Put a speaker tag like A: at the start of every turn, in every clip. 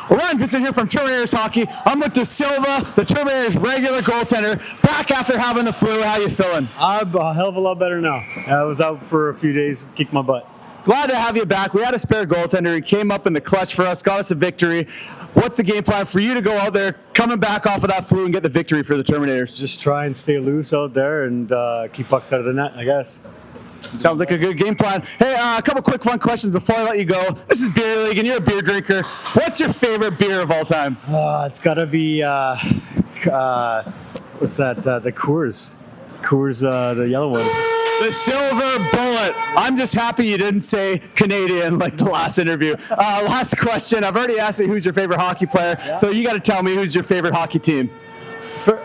A: Orion Vincent here from Terminatorshockey. I'm with De Silva, the Terminators' regular goaltender, back after having the flu. How you feeling?
B: I'm a hell of a lot better now. I was out for a few days, kicked my butt.
A: Glad to have you back. We had a spare goaltender. He came up in the clutch for us, got us a victory. What's the game plan for you to go out there, coming back off of that flu and get the victory for the Terminators?
B: Just try and stay loose out there and keep pucks out of the net, I guess.
A: Sounds like a good game plan. Hey, a couple quick fun questions before I let you go. This is Beer League, and you're a beer drinker. What's your favorite beer of all time?
B: It's got to be, what's that? The Coors. Coors, the yellow one.
A: The Silver Bullet. I'm just happy you didn't say Canadian like the last interview. Last question. I've already asked you who's your favorite hockey player, so you got to tell me who's your favorite hockey team.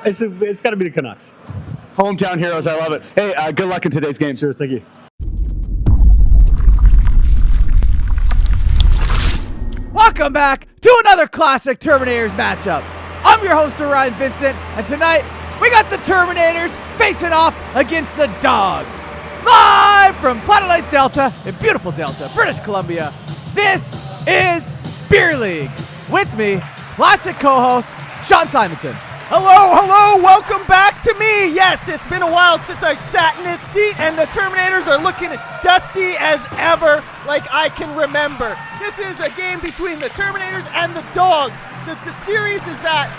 B: It's got to be the Canucks.
A: Hometown heroes, I love it. Hey, good luck in today's game.
B: Cheers, thank you.
C: Welcome back to another classic Terminators matchup. I'm your host, Orion Vincent, and tonight we got the Terminators facing off against the Dawgs. Live from Planet Ice Delta in beautiful Delta, British Columbia, this is Beer League. With me, classic co-host, Sean Simonson.
D: Hello, welcome back to me. Yes, it's been a while since I sat in this seat, and the Terminators are looking dusty as ever, like I can remember. This is a game between the Terminators and the Dawgs. The series is at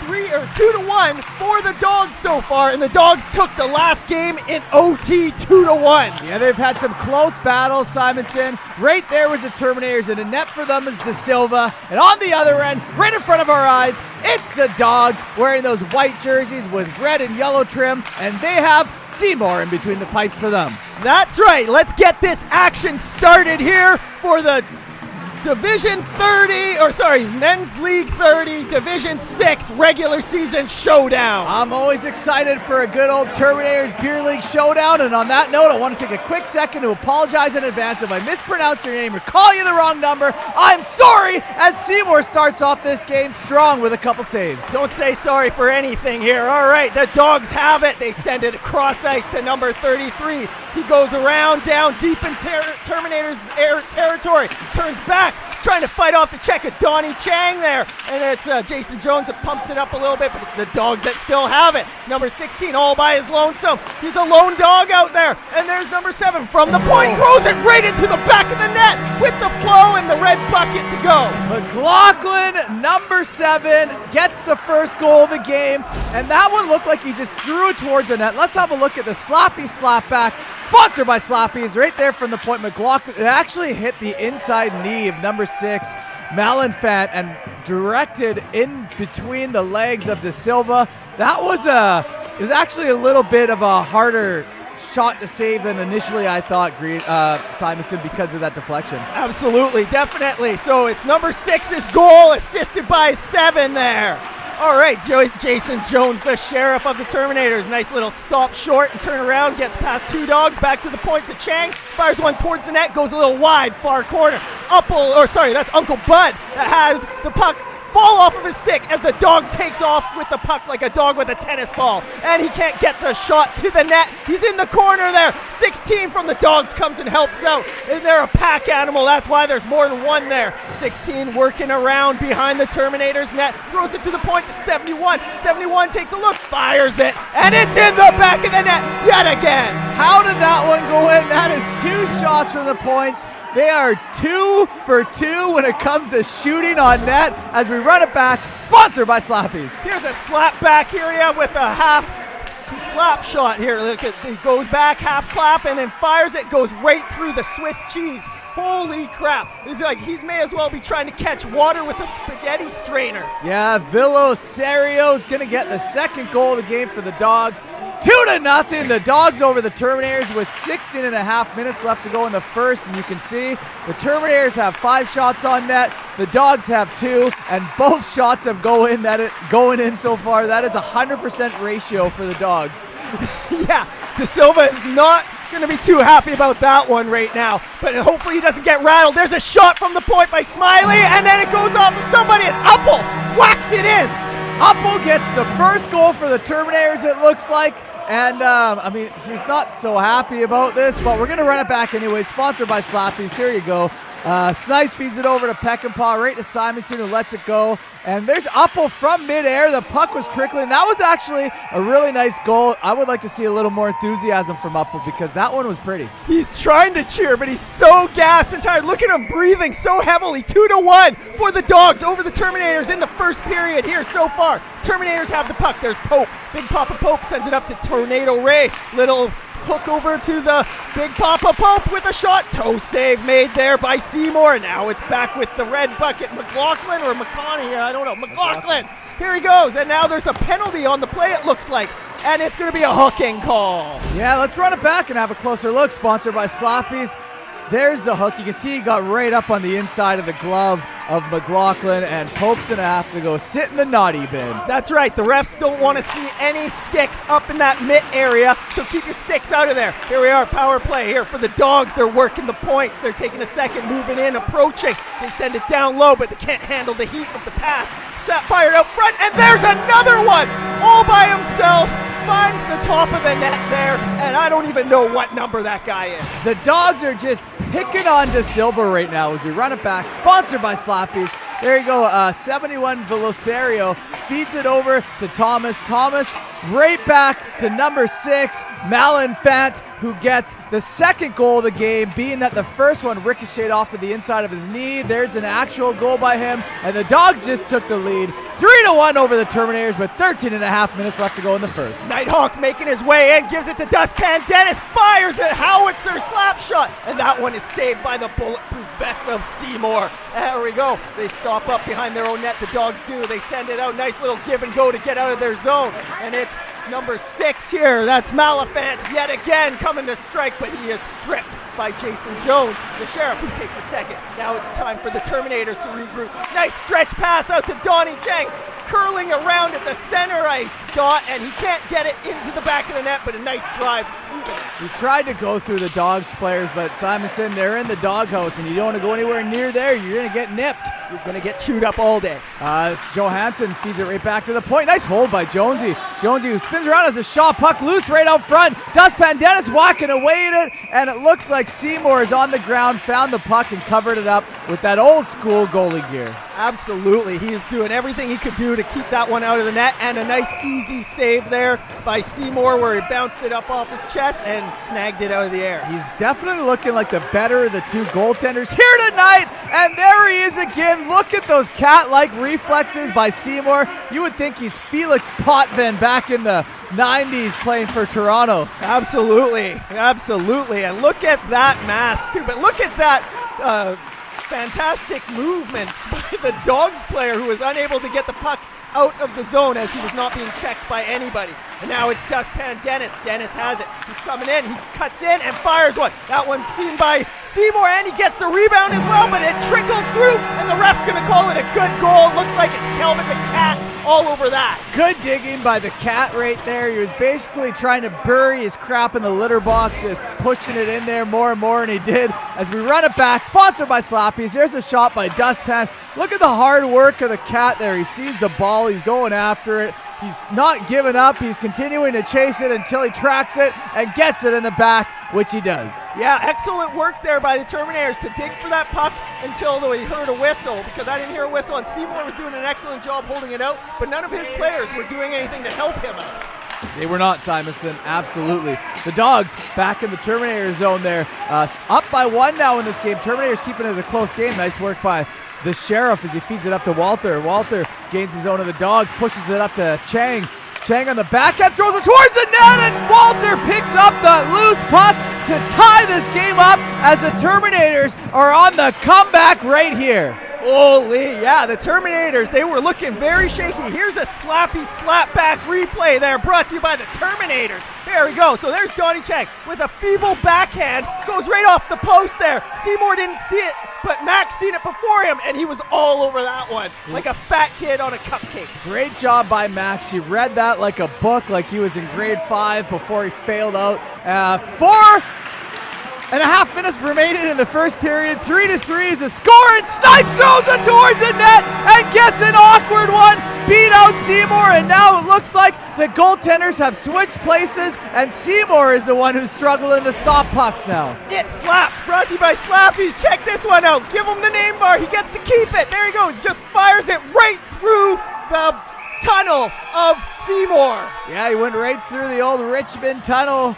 D: 2-1 for the Dawgs so far, and the Dawgs took the last game in OT 2-1.
C: Yeah, they've had some close battles, Simonson. Right there was the Terminators, and a net for them is De Silva. And on the other end, right in front of our eyes, it's the Dawgs wearing those white jerseys with red and yellow trim, and they have Seymour in between the pipes for them.
D: That's right. Let's get this action started here for the Men's League 30, Division 6 regular season showdown.
C: I'm always excited for a good old Terminators Beer League showdown, and on that note, I want to take a quick second to apologize in advance if I mispronounce your name or call you the wrong number. I'm sorry, as Seymour starts off this game strong with a couple saves.
D: Don't say sorry for anything here. All right, the Dawgs have it. They send it across ice to number 33. He goes around, down deep in Terminators' territory, turns back, trying to fight off the check of Donnie Chang there, and it's Jason Jones that pumps it up a little bit, but it's the Dawgs that still have it. Number 16 all by his lonesome. He's a lone dog out there, and there's number 7 from the point, throws it right into the back of the net with the flow and the red bucket to go.
C: McLaughlin, number 7, gets the first goal of the game, and that one looked like he just threw it towards the net. Let's have a look at the sloppy slap back, sponsored by Sloppies, right there from the point. McLaughlin, it actually hit the inside knee of number 6, Malenfant, and directed in between the legs of De Silva. That was it was actually a little bit of a harder shot to save than initially I thought, Simonson, because of that deflection.
D: Absolutely, definitely. So it's number 6's goal, assisted by 7 there. All right, Jason Jones, the sheriff of the Terminators. Nice little stop short and turn around, gets past 2 Dawgs, back to the point to Chang, fires one towards the net, goes a little wide, far corner. That's Uncle Bud that had the puck fall off of his stick as the dog takes off with the puck like a dog with a tennis ball. And he can't get the shot to the net. He's in the corner there. 16 from the Dawgs comes and helps out. And they're a pack animal. That's why there's more than one there. 16 working around behind the Terminators net. Throws it to the point to 71. 71 takes a look, fires it, and it's in the back of the net yet again.
C: How did that one go in? That is 2 shots from the points. They are 2 for 2 when it comes to shooting on net as we run it back, sponsored by Slappies.
D: Here's a slap back here with a half slap shot here. Look, it goes back, half clap, and then fires it, goes right through the Swiss cheese. Holy crap. It's like he may as well be trying to catch water with a spaghetti strainer.
C: Yeah, Villosario is going to get the second goal of the game for the Dawgs. 2-0, the Dawgs over the Terminators with 16.5 minutes left to go in the first, and you can see the Terminators have 5 shots on net, the Dawgs have 2, and both shots have going in so far. That is a 100% ratio for the Dawgs.
D: Yeah, De Silva is not going to be too happy about that one right now, but hopefully he doesn't get rattled. There's a shot from the point by Smiley, and then it goes off of somebody, and Uppel whacks it in.
C: Uppel gets the first goal for the Terminators, it looks like, And, I mean, he's not so happy about this, but we're going to run it back anyway. Sponsored by Slappies. Here you go. Snipes feeds it over to Peckinpah, right to Simonson, who lets it go. And there's Upple from midair. The puck was trickling. That was actually a really nice goal. I would like to see a little more enthusiasm from Upple because that one was pretty.
D: He's trying to cheer, but he's so gassed and tired. Look at him breathing so heavily. 2-1 for the Dawgs over the Terminators in the first period here so far. Terminators have the puck. There's Pope. Big Papa Pope sends it up to Tornado Ray. Little hook over to the Big Papa Pope with a shot. Toe save made there by Seymour. Now it's back with the red bucket. McLaughlin or McConaughey, I don't know. McLaughlin. Here he goes. And now there's a penalty on the play, it looks like. And it's going to be a hooking call.
C: Yeah, let's run it back and have a closer look. Sponsored by Sloppies. There's the hook. You can see he got right up on the inside of the glove of McLaughlin, and Pope's going to have to go sit in the naughty bin.
D: That's right. The refs don't want to see any sticks up in that mitt area, so keep your sticks out of there. Here we are, power play here for the Dawgs. They're working the points. They're taking a second, moving in, approaching. They send it down low, but they can't handle the heat of the pass. Fired out front, and there's another one all by himself. Finds the top of the net there, and I don't even know what number that guy is.
C: The Dawgs are just picking on De Silva right now as we run it back. Sponsored by Slappies. There you go, 71 Velosario feeds it over to Thomas. Thomas right back to number 6, Malenfant, who gets the second goal of the game, being that the first one ricocheted off of the inside of his knee. There's an actual goal by him, and the Dawgs just took the lead. 3-1 over the Terminators with 13 and a half minutes left to go in the first.
D: Nighthawk making his way in, gives it to Dustpan. Dennis fires a howitzer slap shot, and that one is saved by the bulletproof vest of Seymour. There we go. They stop up behind their own net. The Dawgs do. They send it out. Nice little give and go to get out of their zone, and it's number 6 here. That's Malenfant yet again coming to strike, but he is stripped by Jason Jones, the Sheriff, who takes a second. Now it's time for the Terminators to regroup. Nice stretch pass out to Donnie Chang, curling around at the center ice dot, and he can't get it into the back of the net, but a nice drive to the net.
C: He tried to go through the Dawgs players, but Simonson, they're in the doghouse, and you don't want to go anywhere near there. You're going to get nipped.
D: You're going to get chewed up all day.
C: Johansson feeds it right back to the point. Nice hold by Jonesy. Jonesy, who spins around as a shot, puck loose right out front. Dustpan Dennis walking away in it, and it looks like Seymour is on the ground, found the puck, and covered it up with that old school goalie gear.
D: Absolutely. He is doing everything he could do to keep that one out of the net, and a nice easy save there by Seymour where he bounced it up off his chest and snagged it out of the air.
C: He's definitely looking like the better of the two goaltenders here tonight, and there he is again. Look at those cat-like reflexes by Seymour. You would think he's Felix Potvin back in the 90s playing for Toronto.
D: Absolutely. And look at that mask too, but look at that fantastic movements by the Dawgs player who was unable to get the puck out of the zone as he was not being checked by anybody. And now it's Dustpan Dennis. Dennis has it. He's coming in. He cuts in and fires one. That one's seen by Seymour, and he gets the rebound as well, but it trickles through, and the ref's going to call it a good goal. It looks like it's Kelvin the Cat all over that.
C: Good digging by the Cat right there. He was basically trying to bury his crap in the litter box, just pushing it in there more and more, and he did. As we run it back, sponsored by Slappies. There's a shot by Dustpan. Look at the hard work of the Cat there. He sees the ball. He's going after it. He's not giving up. He's continuing to chase it until he tracks it and gets it in the back, which he does.
D: Yeah, excellent work there by the Terminators to dig for that puck until he heard a whistle, because I didn't hear a whistle, and Seymour was doing an excellent job holding it out, but none of his players were doing anything to help him out.
C: They were not, Simonson. Absolutely. The Dawgs back in the Terminator zone there. Up by 1 now in this game. Terminators keeping it a close game. Nice work by the Sheriff as he feeds it up to Walter. Walter gains his own of the Dawgs, pushes it up to Chang. Chang on the backhand, throws it towards the net, and Walter picks up the loose puck to tie this game up as the Terminators are on the comeback right here.
D: Holy, yeah, the Terminators, they were looking very shaky. Here's a slappy slapback replay there, brought to you by the Terminators. There we go. So there's Donnie Chang with a feeble backhand, goes right off the post there. Seymour didn't see it, but Max seen it before him, and he was all over that one, like a fat kid on a cupcake.
C: Great job by Max. He read that like a book, like he was in grade 5 before he failed out. and a half minutes remaining in the first period. 3-3 is a score, and Snipes throws it towards the net and gets an awkward one. Beat out Seymour, and now it looks like the goaltenders have switched places, and Seymour is the one who's struggling to stop pucks now.
D: It slaps, brought to you by Slappies. Check this one out. Give him the name bar. He gets to keep it. There he goes. Just fires it right through the tunnel of Seymour.
C: Yeah, he went right through the old Richmond tunnel,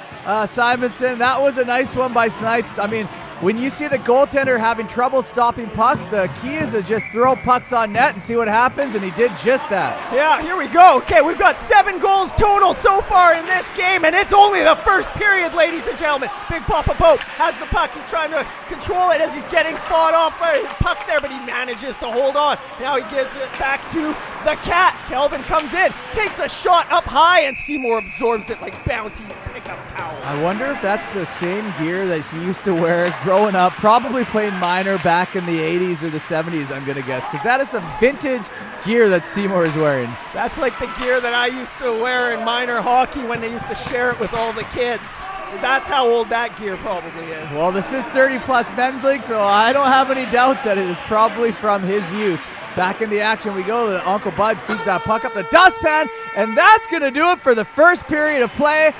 C: Simonson. That was a nice one by Snipes. I mean, when you see the goaltender having trouble stopping pucks, the key is to just throw pucks on net and see what happens, and he did just that.
D: Yeah, here we go. Okay, we've got 7 goals total so far in this game, and it's only the first period, ladies and gentlemen. Big Papa Pope has the puck. He's trying to control it as he's getting fought off by the puck there, but he manages to hold on. Now he gives it back to the Cat. Kelvin comes in, takes a shot up high, and Seymour absorbs it like Bounty's pickup towel.
C: I wonder if that's the same gear that he used to wear growing up, probably playing minor back in the 80s or the 70s, I'm going to guess, because that is some vintage gear that Seymour is wearing.
D: That's like the gear that I used to wear in minor hockey when they used to share it with all the kids. That's how old that gear probably is.
C: Well, this is 30-plus men's league, so I don't have any doubts that it is probably from his youth. Back in the action we go. Uncle Bud feeds that puck up the dustpan, and that's going to do it for the first period of play.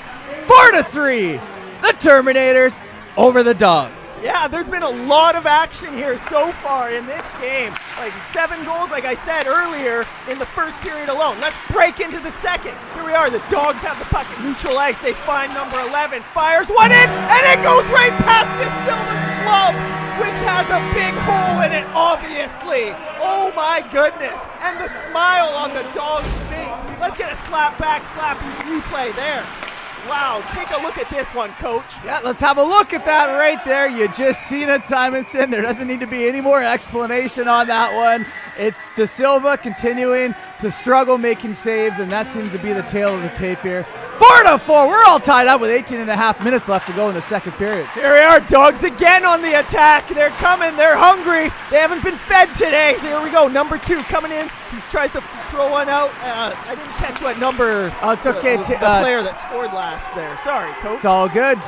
C: 4-3, the Terminators over the Dawgs.
D: Yeah, there's been a lot of action here so far in this game. Like 7 goals, like I said earlier, in the first period alone. Let's break into the second. Here we are. The Dawgs have the puck at neutral ice. They find number 11, fires one in, and it goes right past De Silva's glove, which has a big hole in it, obviously. Oh my goodness. And the smile on the Dawgs' face. Let's get a slap back, Slappy's replay there. Wow, take a look at this one, Coach.
C: Yeah, let's have a look at that right there. You just seen it, Simonson. There doesn't need to be any more explanation on that one. It's De Silva continuing to struggle making saves, and that seems to be the tail of the tape here. 4-4. We're all tied up with 18.5 minutes left to go in the second period.
D: Here we are, Dawgs again on the attack. They're coming. They're hungry. They haven't been fed today. So here we go. Number 2 coming in. He tries to throw one out. I didn't catch what number.
C: Oh, it's okay.
D: The player that scored last there. Sorry, Coach.
C: It's all good.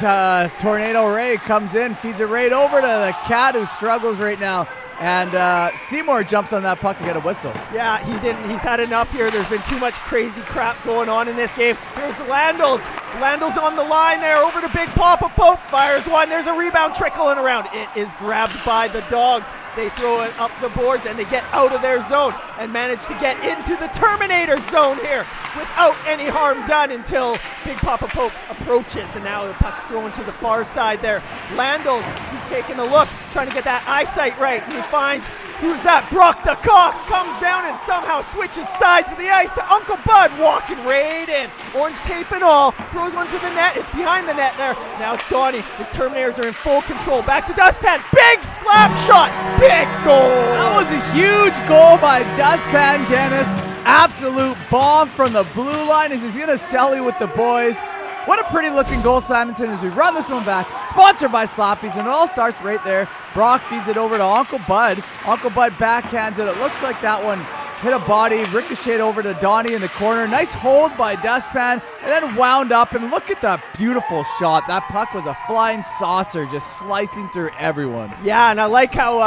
C: Tornado Ray comes in, feeds it right over to the Cat, who struggles right now. And Seymour jumps on that puck to get a whistle.
D: Yeah, he didn't. He's had enough here. There's been too much crazy crap going on in this game. Here's Landos. Landos on the line there. Over to Big Papa Pope. Fires one. There's a rebound trickling around. It is grabbed by the Dawgs. They throw it up the boards, and they get out of their zone and manage to get into the Terminator zone here without any harm done until Big Papa Pope approaches. And now the puck's thrown to the far side there. Landos, he's taking a look, trying to get that eyesight right. And he finds, who's that? Brock the Cock comes down and somehow switches sides of the ice to Uncle Bud, walking right in. Orange tape and all. Throws one to the net. It's behind the net there. Now it's Donnie. The Terminators are in full control. Back to Dustpan. Big slap shot. Big goal.
C: That was a huge goal by Dustpan Dennis. Absolute bomb from the blue line as he's going to celly with the boys. What a pretty looking goal, Simonson, as we run this one back. Sponsored by Sloppies, and it all starts right there. Brock feeds it over to Uncle Bud. Uncle Bud backhands it. It looks like that one hit a body, ricocheted over to Donnie in the corner. Nice hold by Dustpan, and then wound up. And look at that beautiful shot. That puck was a flying saucer, just slicing through everyone.
D: Yeah, and I like how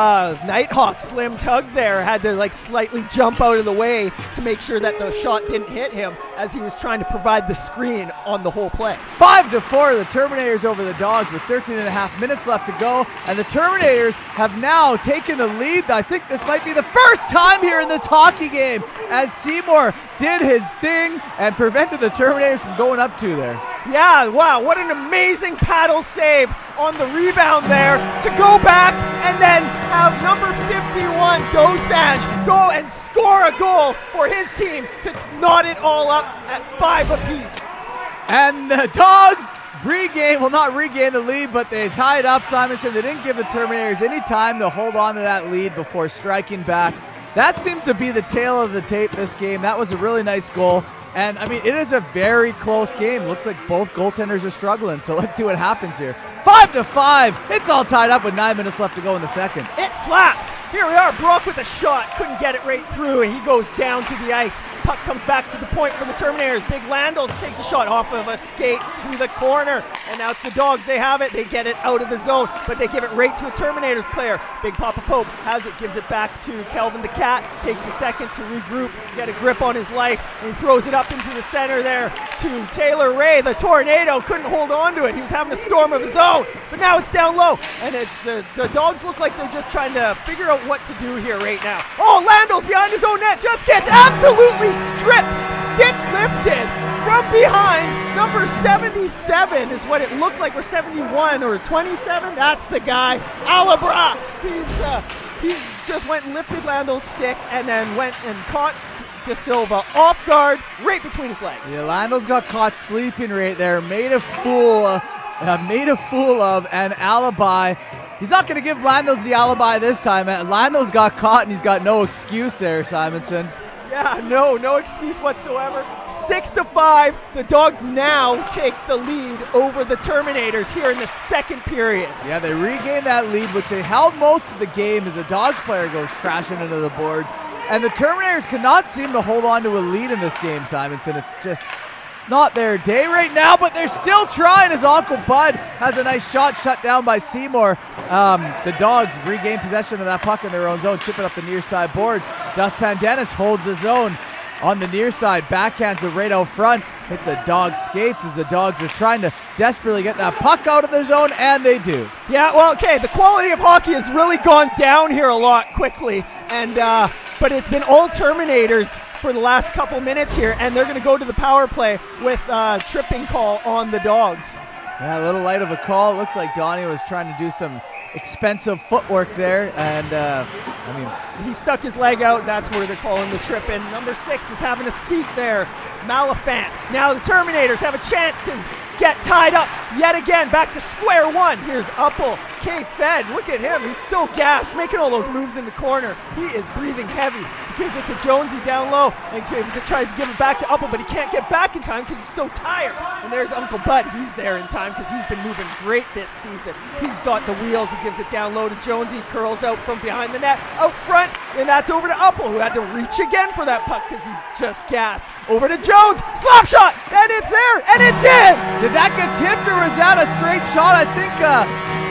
D: Nighthawk Slim Tug there had to like slightly jump out of the way to make sure that the shot didn't hit him as he was trying to provide the screen on the whole play.
C: 5-4, the Terminators over the Dawgs with 13.5 minutes left to go, and the Terminators have now taken the lead. I think this might be the first time here in this hockey game as Seymour did his thing and prevented the Terminators from going up 2 there.
D: Yeah, wow, what an amazing paddle save on the rebound there to go back and then have number 51, Dosanjh, go and score a goal for his team to knot it all up at 5 apiece.
C: And the Dawgs not regain the lead, but they tied up, Simonson. They didn't give the Terminators any time to hold on to that lead before striking back. That seems to be the tail of the tape this game. That was a really nice goal. And, I mean, it is a very close game. Looks like both goaltenders are struggling, so let's see what happens here. 5-5. It's all tied up with 9 minutes left to go in the second.
D: It slaps. Here we are. Brock with a shot. Couldn't get it right through, and he goes down to the ice. puck comes back to the point for the Terminators. Big Landals takes a shot off of a skate to the corner. And now it's the Dawgs. They have it. They get it out of the zone, but they give it right to a Terminators player. Big Papa Pope has it, gives it back to Kelvin the Cat. Takes a second to regroup, get a grip on his life, and he throws it up into the center there to Taylor Ray. The Tornado couldn't hold on to it. He was having a storm of his own, but now it's down low, and it's the Dawgs look like they're just trying to figure out what to do here right now. Oh, Landals behind his own net just gets absolutely stripped, stick lifted from behind. Number 77 is what it looked like, or 71 or 27. That's the guy, Alabra. He's just went and lifted Landal's stick and then went and caught De Silva off guard right between his legs.
C: Yeah, Landal's got caught sleeping right there, made a fool of, and alibi. He's not going to give Landals the alibi this time. Landal's got caught, and he's got no excuse there, Simonson.
D: Yeah, no excuse whatsoever. 6-5. The Dawgs now take the lead over the Terminators here in the second period.
C: Yeah, they regain that lead, which they held most of the game as the Dawgs player goes crashing into the boards. And the Terminators cannot seem to hold on to a lead in this game, Simonson. It's not their day right now, but they're still trying as Uncle Bud has a nice shot shut down by Seymour. The Dawgs regain possession of that puck in their own zone, chipping up the near side boards. Dustpan Dennis holds the zone on the near side, backhands it right out front, hits the Dawgs skates as the Dawgs are trying to desperately get that puck out of their zone, and they do.
D: Yeah, well, okay, the quality of hockey has really gone down here a lot quickly, and but it's been all Terminators for the last couple minutes here, and they're going to go to the power play with a tripping call on the Dawgs.
C: Yeah, a little light of a call. It looks like Donnie was trying to do some expensive footwork there, and
D: he stuck his leg out. That's where they're calling the trip in. Number 6 is having a seat there, Malafant. Now the Terminators have a chance to get tied up yet again, back to square one. Here's Uppel, K-Fed. Look at him. He's so gassed, making all those moves in the corner. He is breathing heavy. He gives it to Jonesy down low, and tries to give it back to Uppel, but he can't get back in time because he's so tired. And there's Uncle Bud. He's there in time because he's been moving great this season. He's got the wheels. He gives it down low to Jonesy. Curls out from behind the net, out front, and that's over to Uppel, who had to reach again for that puck because he's just gassed. Over to Jones. Slap shot, and it's there, and it's in!
C: Did that get tipped, or was that a straight shot? I think,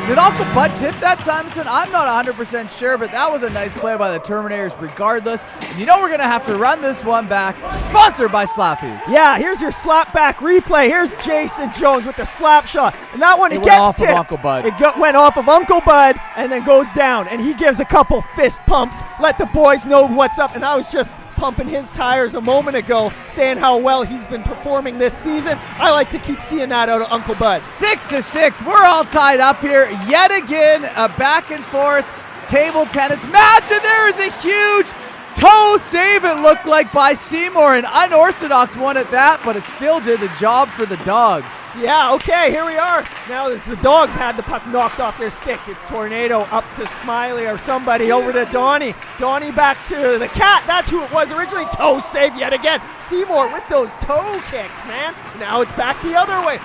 C: did Uncle Bud tip that, Simonson? I'm not 100% sure, but that was a nice play by the Terminators regardless. And you know we're going to have to run this one back. Sponsored by Slappies.
D: Yeah, here's your slap back replay. Here's Jason Jones with the slap shot. And that one, it
C: went
D: gets
C: off
D: tipped.
C: of Uncle Bud.
D: Went off of Uncle Bud and then goes down. And he gives a couple fist pumps, let the boys know what's up. And I was just pumping his tires a moment ago, saying how well he's been performing this season. I like to keep seeing that out of Uncle Bud.
C: 6-6. We're all tied up here yet again. A back and forth table tennis match, and there is a huge toe save, it looked like, by Seymour. An unorthodox one at that, but it still did the job for the Dawgs.
D: Yeah, okay, here we are. Now the Dawgs had the puck knocked off their stick. It's Tornado up to Smiley or somebody, over to Donnie. Donnie back to the Cat. That's who it was originally. Toe save yet again. Seymour with those toe kicks, man. Now it's back the other way.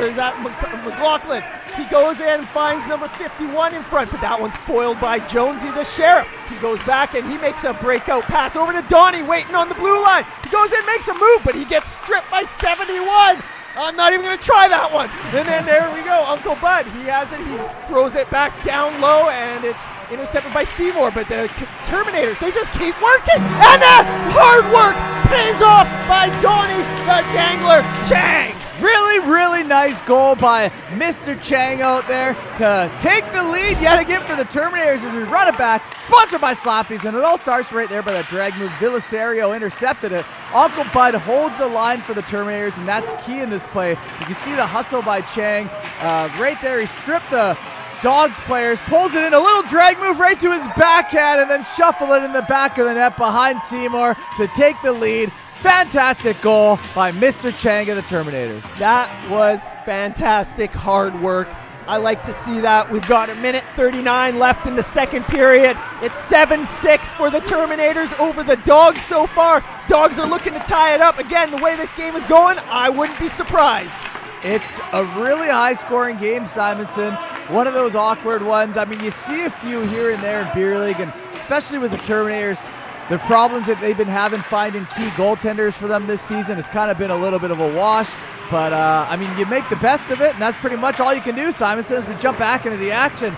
D: Or is that McLaughlin? He goes in and finds number 51 in front, but that one's foiled by Jonesy the Sheriff. He goes back and he makes a breakout pass over to Donnie, waiting on the blue line. He goes in, makes a move, but he gets stripped by 71. I'm not even going to try that one. And then there we go. Uncle Bud, he has it. He throws it back down low, and it's intercepted by Seymour. But the Terminators, they just keep working. And that hard work pays off by Donnie the Dangler Chang.
C: Really, really nice goal by Mr. Chang out there to take the lead yet again for the Terminators as we run it back. Sponsored by Slappies, and it all starts right there by that drag move. Villaserio intercepted it. Uncle Bud holds the line for the Terminators, and that's key in this play. You can see the hustle by Chang. Right there, he stripped the Dawgs players, pulls it in, a little drag move right to his backhand, and then shuffle it in the back of the net behind Seymour to take the lead. Fantastic goal by Mr. Chang of the Terminators.
D: That was fantastic hard work. I like to see that. We've got 1:39 left in the second period. It's 7-6 for the Terminators over the Dawgs so far. Dawgs are looking to tie it up. Again, the way this game is going, I wouldn't be surprised.
C: It's a really high-scoring game, Simonson. One of those awkward ones. I mean, you see a few here and there in Beer League, and especially with the Terminators The problems that they've been having finding key goaltenders for them this season has kind of been a little bit of a wash. But, I mean, you make the best of it, and that's pretty much all you can do, Simonson, as we jump back into the action.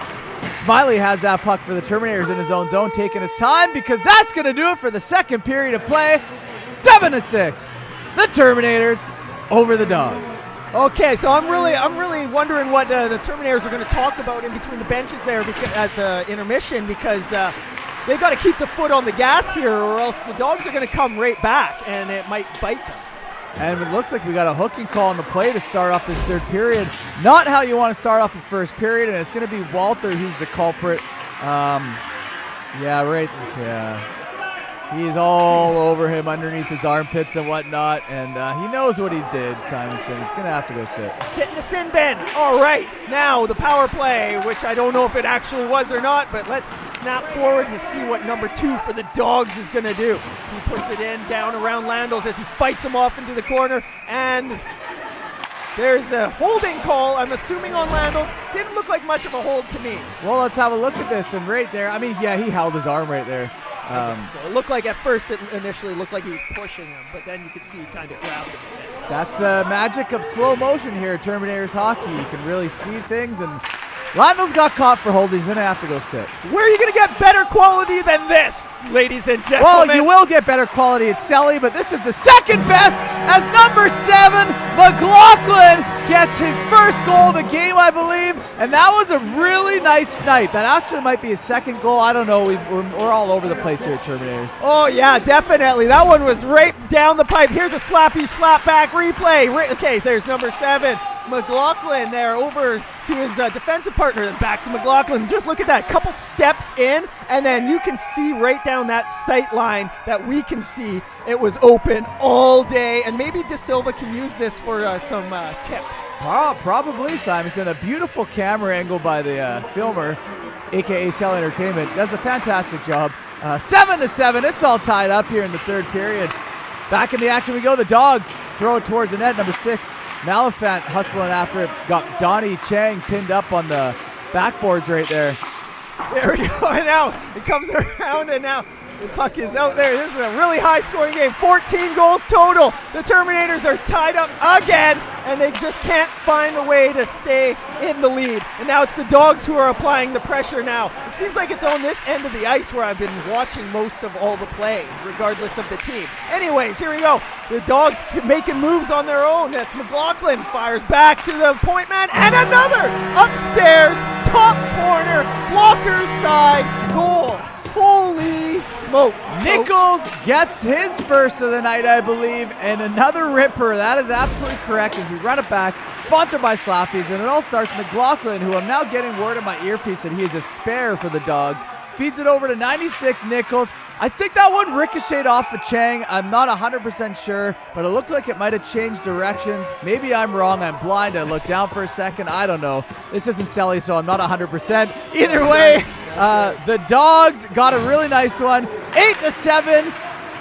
C: Smiley has that puck for the Terminators in his own zone, taking his time, because that's going to do it for the second period of play. 7-6. The Terminators over the Dawgs.
D: Okay, so I'm really wondering what the Terminators are going to talk about in between the benches there at the intermission, because they've got to keep the foot on the gas here, or else the Dawgs are going to come right back, and it might bite them.
C: And it looks like we got a hooking call on the play to start off this third period. Not how you want to start off the first period, and it's going to be Walter who's the culprit. He's all over him underneath his armpits and whatnot, and he knows what he did, Simonson. He's going to have to go sit.
D: Sit in the sin bin. All right, now the power play, which I don't know if it actually was or not, but let's snap forward to see what number 2 for the Dawgs is going to do. He puts it in down around Landos as he fights him off into the corner, and there's a holding call, I'm assuming, on Landos. Didn't look like much of a hold to me.
C: Well, let's have a look at this, and right there, I mean, yeah, he held his arm right there.
D: So it looked like at first it initially looked like he was pushing him, but then you could see he kind of grabbed him a bit.
C: That's the magic of slow motion here at Terminators hockey. You can really see things, and Lando's got caught for holding. He's going to have to go sit.
D: Where are you going to get better quality than this, ladies and gentlemen?
C: Well, you will get better quality at Selly, but this is the second best as number 7, McLaughlin, gets his first goal of the game, I believe, and that was a really nice snipe. That actually might be his second goal. I don't know. We're all over the place here at Terminators.
D: Oh, yeah, definitely. That one was right down the pipe. Here's a slappy slap back replay. Okay, there's number 7. McLaughlin there over to his defensive partner, and back to McLaughlin. Just look at that, couple steps in, and then you can see right down that sight line that we can see it was open all day, and maybe De Silva can use this for some tips.
C: Probably, Simonson. A beautiful camera angle by the filmer, aka Cell Entertainment. Does a fantastic job. 7-7, it's all tied up here in the third period. Back in the action we go. The Dawgs throw it towards the net, number 6. Malafant hustling after it. Got Donnie Chang pinned up on the backboards right there.
D: There we go. And now it comes around, and now the puck is out there. This is a really high-scoring game. 14 goals total. The Terminators are tied up again, and they just can't find a way to stay in the lead. And now it's the Dawgs who are applying the pressure now. It seems like it's on this end of the ice where I've been watching most of all the play, regardless of the team. Anyways, here we go. The Dawgs making moves on their own. That's McLaughlin. Fires back to the point man, and another upstairs, top corner, blocker side goal. Holy smokes.
C: Nichols gets his first of the night, I believe, and another ripper. That is absolutely correct as we run it back. Sponsored by Slappies, and it all starts with McLaughlin, who I'm now getting word in my earpiece that he is a spare for the Dawgs. Feeds it over to 96 Nichols. I think that one ricocheted off of Chang. I'm not 100% sure, but it looked like it might have changed directions. Maybe I'm wrong. I'm blind. I looked down for a second. I don't know. This isn't Selly, so I'm not 100%. Either way, the Dawgs got a really nice one. 8-7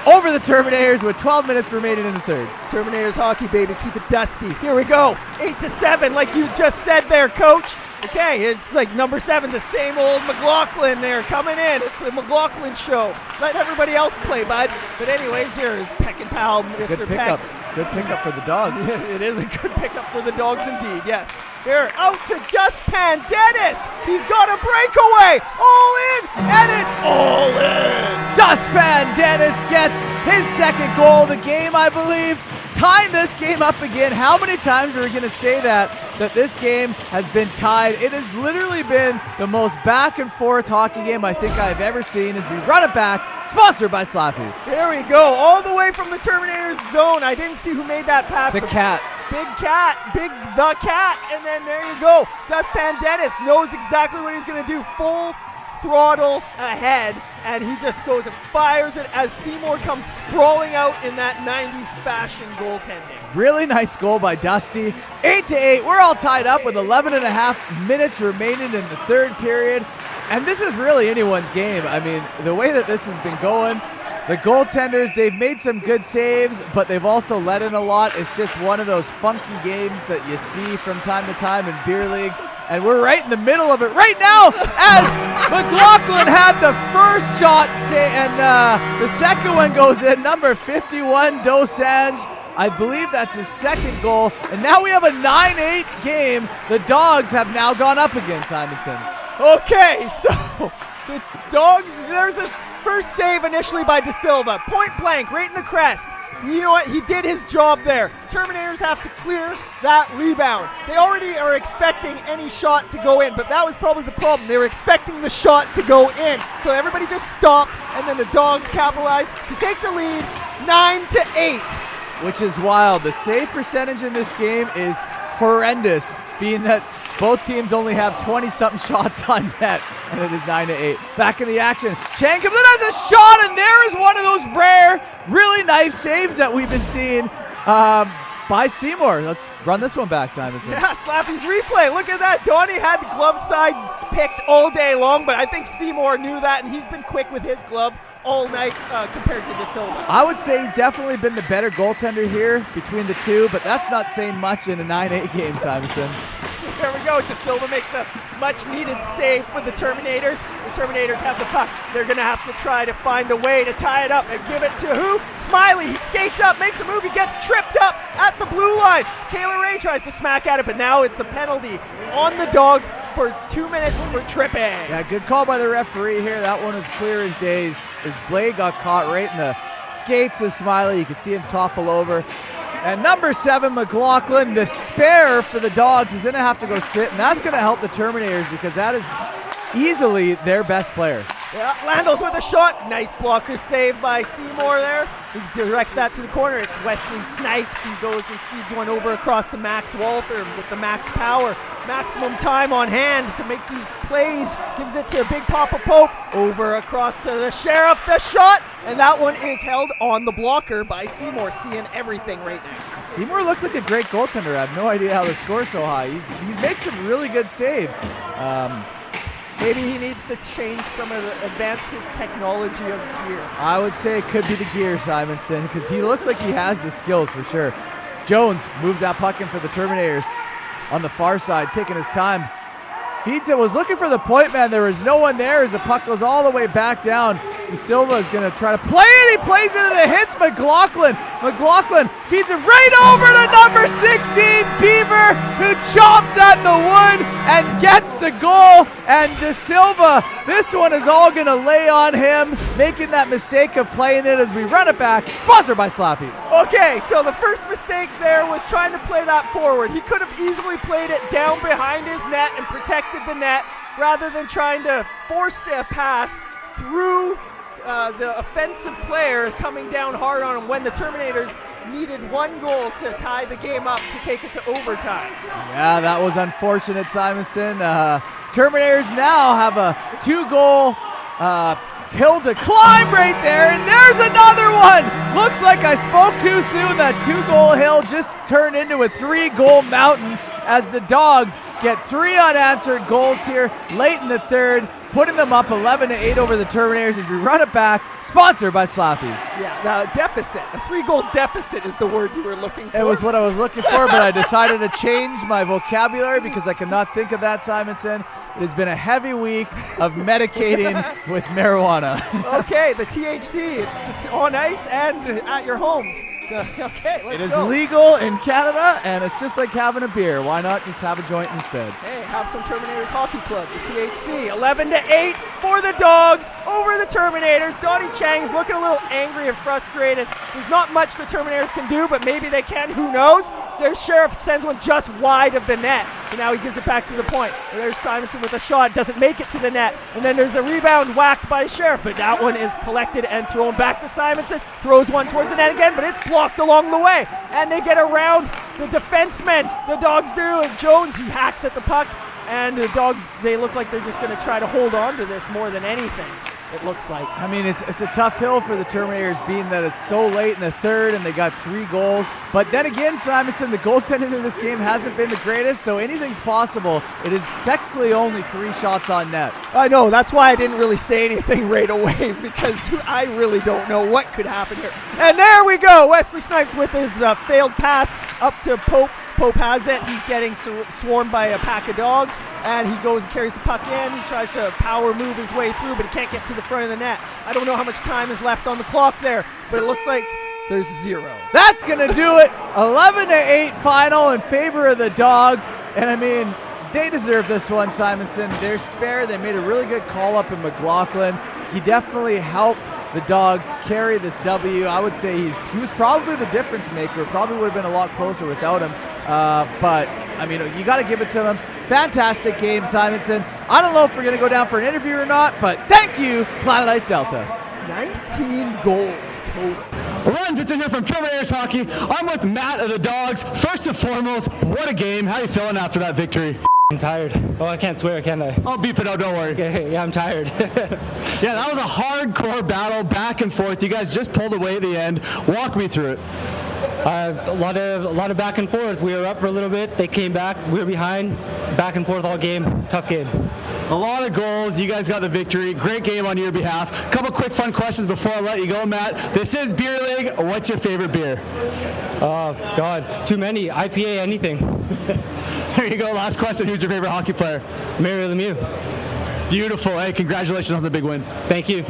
C: over the Terminators with 12 minutes remaining in the third.
D: Terminators hockey, baby. Keep it dusty. Here we go. 8-7, like you just said there, Coach. Okay, it's like number 7, the same old McLaughlin there coming in. It's the McLaughlin show. Let everybody else play, bud. But anyways, here is Peck and Pal, Mr.
C: Good pickup.
D: Pecks.
C: Good pickup for the Dawgs.
D: It is a good pickup for the Dawgs indeed, yes. Here, out to Dustpan Dennis. He's got a breakaway. All in, and it's all in.
C: Dustpan Dennis gets his second goal of the game, I believe. Tying this game up again. How many times are we going to say that this game has been tied? It has literally been the most back and forth hockey game I think I've ever seen as we run it back. Sponsored by Slappies.
D: Here we go, all the way from the Terminators zone. I didn't see who made that pass.
C: The Cat.
D: Big Cat, the Cat, and then there you go. Dustpan Dennis knows exactly what he's going to do. Full throttle ahead, and he just goes and fires it as Seymour comes sprawling out in that 90s fashion goaltending.
C: Really nice goal by Dusty. 8-8. We're all tied up with 11 and a half minutes remaining in the third period. And this is really anyone's game. I mean, the way that this has been going, the goaltenders, they've made some good saves, but they've also let in a lot. It's just one of those funky games that you see from time to time in beer league. and we're right in the middle of it right now as McLaughlin had the first shot and the second one goes in. Number 51, Dosanjh. I believe that's his second goal, and now we have a 9-8 game. The Dawgs have now gone up again, Simonson.
D: Okay, so the Dawgs, there's this first save initially by De Silva. Point blank, right in the crest. You know what? He did his job there. Terminators have to clear that rebound. They already are expecting any shot to go in, but that was probably the problem. They were expecting the shot to go in. So everybody just stopped, and then the Dawgs capitalized to take the lead 9-8.
C: Which is wild. The save percentage in this game is horrendous, being that both teams only have 20-something shots on net, and it is 9-8. Back in the action. Chang comes in as a shot, and there is one of those rare, really nice saves that we've been seeing by Seymour. Let's run this one back, Simonson.
D: Yeah, Slappy's replay. Look at that. Donnie had the glove side picked all day long, but I think Seymour knew that, and he's been quick with his glove all night compared to De Silva.
C: I would say he's definitely been the better goaltender here between the two, but that's not saying much in a 9-8 game, Simonson.
D: There we go. De Silva makes a much-needed save for the Terminators. The Terminators have the puck. They're going to have to try to find a way to tie it up and give it to who? Smiley. He skates up, makes a move. He gets tripped up at the blue line. Taylor Ray tries to smack at it, but now it's a penalty on the Dawgs for 2 minutes for tripping.
C: Yeah, good call by the referee here. That one was clear as day. His blade got caught right in the skates of Smiley. You could see him topple over. And number 7, McLaughlin, the spare for the Dawgs, is going to have to go sit, and that's going to help the Terminators because that is easily their best player.
D: Yeah, Landos with a shot. Nice blocker save by Seymour there. He directs that to the corner. It's Wesley Snipes. He goes and feeds one over across to Max Walter with the max power. Maximum time on hand to make these plays. Gives it to Big Papa Pope. Over across to the Sheriff. The shot. And that one is held on the blocker by Seymour, seeing everything right now.
C: Seymour looks like a great goaltender. I have no idea how the score's so high. He makes some really good saves.
D: Maybe he needs to change some of advance his technology of gear.
C: I would say it could be the gear, Simonson, because he looks like he has the skills for sure. Jones moves that puck in for the Terminators on the far side, taking his time. Feeds it, was looking for the point man. There was no one there as the puck goes all the way back down. De Silva is going to try to play it. He plays it and it hits McLaughlin. McLaughlin feeds it right over to number 16, Beaver, who chomps at the wood and gets the goal. And De Silva, this one is all going to lay on him, making that mistake of playing it as we run it back. Sponsored by Slappy.
D: Okay, so the first mistake there was trying to play that forward. He could have easily played it down behind his net and protected the net rather than trying to force a pass through the offensive player coming down hard on him when the Terminators needed one goal to tie the game up to take it to overtime.
C: Yeah, that was unfortunate, Simonson. Terminators now have a 2-goal hill to climb right there, and there's another one. Looks like I spoke too soon. That 2-goal hill just turned into a 3-goal mountain as the Dawgs get 3 unanswered goals here late in the third, putting them up 11-8 over the Terminators as we run it back. Sponsored by Slappies.
D: Yeah, the deficit. A 3-goal deficit is the word you were looking for.
C: It was what I was looking for, but I decided to change my vocabulary because I could not think of that, Simonson. It has been a heavy week of medicating with marijuana.
D: Okay, the THC. It's on ice and at your homes. Okay, let's go.
C: It is legal in Canada, and it's just like having a beer. Why not just have a joint instead?
D: Hey, have some Terminators Hockey Club, the THC. 11-8 for the Dawgs over the Terminators. Donnie Chang's looking a little angry and frustrated. There's not much the Terminators can do, but maybe they can. Who knows? Their Sheriff sends one just wide of the net, and now he gives it back to the point. And there's Simonson with a shot, doesn't make it to the net, and then there's a rebound whacked by the Sheriff, but that one is collected and thrown back to Simonson. Throws one towards the net again, but it's blocked along the way, and they get around the defenseman. The Dawgs do, and Jones, he hacks at the puck, and the Dawgs, they look like they're just going to try to hold on to this more than anything. It looks like.
C: I mean, it's a tough hill for the Terminators, being that it's so late in the third and they got 3 goals. But then again, Simonson, the goaltending in this game hasn't been the greatest, so anything's possible. It is technically only 3 shots on net.
D: I know, that's why I didn't really say anything right away, because I really don't know what could happen here. And there we go, Wesley Snipes with his failed pass up to Pope. Pope has it. He's getting swarmed by a pack of dogs, and he goes and carries the puck in. He tries to power move his way through, but he can't get to the front of the net. I don't know how much time is left on the clock there, but it looks like there's 0.
C: That's going to do it. 11-8 final in favor of the Dawgs. And I mean, they deserve this one, Simonson. They're spare. They made a really good call up in McLaughlin. He definitely helped the Dawgs carry this W. I would say he was probably the difference maker. It probably would have been a lot closer without him. But, I mean, you got to give it to them. Fantastic game, Simonson. I don't know if we're going to go down for an interview or not, but thank you, Planet Ice Delta.
D: 19 goals total.
A: Orion Vincent here from Terminatorshockey. I'm with Matt of the Dawgs. First and foremost, what a game. How are you feeling after that victory?
E: I'm tired. Oh, I can't swear, can I?
A: I'll beep it out, don't worry.
E: Okay, yeah, I'm tired.
A: Yeah, that was a hardcore battle, back and forth. You guys just pulled away at the end. Walk me through it.
E: A lot of back and forth. We were up for a little bit. They came back. We were behind. Back and forth all game. Tough game.
A: A lot of goals. You guys got the victory. Great game on your behalf. Couple quick fun questions before I let you go, Matt. This is Beer League. What's your favorite beer?
E: Oh, God. Too many. IPA, anything.
A: There you go. Last question. Who's your favorite hockey player?
E: Mary Lemieux.
A: Beautiful. Hey, congratulations on the big win.
E: Thank you.